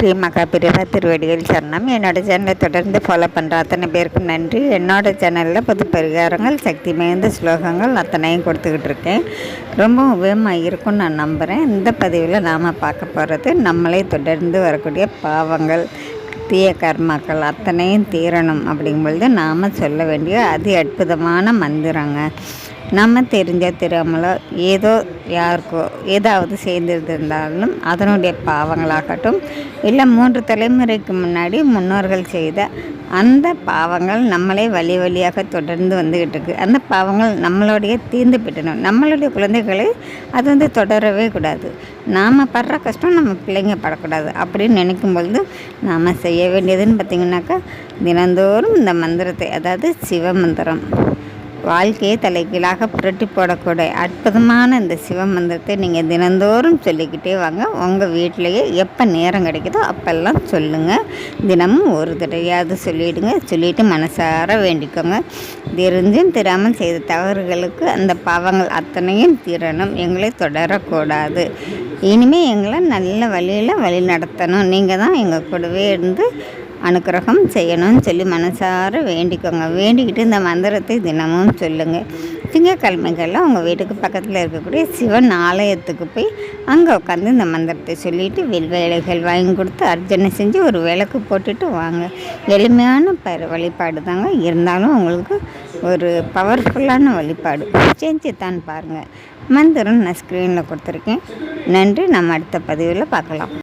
ஸ்ரீ மகாபிரிவா திருவடிகள் சரணம். என்னோடய சேனலை தொடர்ந்து ஃபாலோ பண்ணுற அத்தனை பேருக்கும் நன்றி. என்னோடய சேனலில் புது பரிகாரங்கள், சக்தி மிகுந்த ஸ்லோகங்கள் அத்தனையும் கொடுத்துக்கிட்டு இருக்கேன். ரொம்ப உபயோகமாக இருக்கும்னு நான் நம்புகிறேன். இந்த பதிவில் நாம் பார்க்க போகிறது, நம்மளே தொடர்ந்து வரக்கூடிய பாவங்கள், தீய கர்மாக்கள் அத்தனையும் தீரணும் அப்படிங்கும்பொழுது நாம் சொல்ல வேண்டிய அதி அற்புதமான மந்திரங்க. நம்ம தெரியாமலோ ஏதோ யாருக்கோ ஏதாவது சேர்ந்திருந்தாலும் அதனுடைய பாவங்களாகட்டும், இல்லை 3 தலைமுறைக்கு முன்னாடி முன்னோர்கள் செய்த அந்த பாவங்கள் நம்மளே வழி வழியாக தொடர்ந்து வந்துக்கிட்டு இருக்குது. அந்த பாவங்கள் நம்மளுடைய தீர்ந்து போயிடணும். நம்மளுடைய குழந்தைகளை அது தொடரவே கூடாது. நாம் படுற கஷ்டம் நம்ம பிள்ளைங்க படக்கூடாது அப்படின்னு நினைக்கும் பொழுது நாம் செய்ய வேண்டியதுன்னு பார்த்திங்கனாக்கா, தினந்தோறும் இந்த மந்திரத்தை, அதாவது சிவமந்திரம், வாழ்க்கையை தலைகீழாக புரட்டி போடக்கூடிய அற்புதமான இந்த சிவமந்திரத்தை நீங்கள் தினந்தோறும் சொல்லிக்கிட்டே வாங்க. உங்கள் வீட்டிலையே எப்போ நேரம் கிடைக்குதோ அப்போல்லாம் சொல்லுங்கள். தினமும் ஒரு தடவையாவது சொல்லிவிட்டு மனசார வேண்டிக்கோங்க. தெரிஞ்சும் தெரியாமல் செய்த தவறுகளுக்கு அந்த பாவங்கள் அத்தனையும் தீரணும். எங்களை தொடரக்கூடாது. இனிமேல் எங்களை நல்ல வழியில் வழி நடத்தணும். நீங்கள் தான் எங்கள் கூடவே இருந்து அனுக்கிரகம் செய்யணும்னு சொல்லி மனசார வேண்டிக்கோங்க. வேண்டிக்கிட்டு இந்த மந்திரத்தை தினமும் சொல்லுங்கள். திங்கக்கிழமைகளில் உங்கள் வீட்டுக்கு பக்கத்தில் இருக்கக்கூடிய சிவன் ஆலயத்துக்கு போய் அங்கே உட்காந்து இந்த மந்திரத்தை சொல்லிவிட்டு வேலைகள் வாங்கி கொடுத்து அர்ச்சனை செஞ்சு ஒரு விளக்கு போட்டுட்டு வாங்க. எளிமையான வழிபாடு தாங்க, இருந்தாலும் உங்களுக்கு ஒரு பவர்ஃபுல்லான வழிபாடு. செஞ்சு தான் பாருங்கள். மந்திரம் நான் ஸ்க்ரீனில் கொடுத்துருக்கேன். நன்றி. நம்ம அடுத்த பதிவில் பார்க்கலாம்.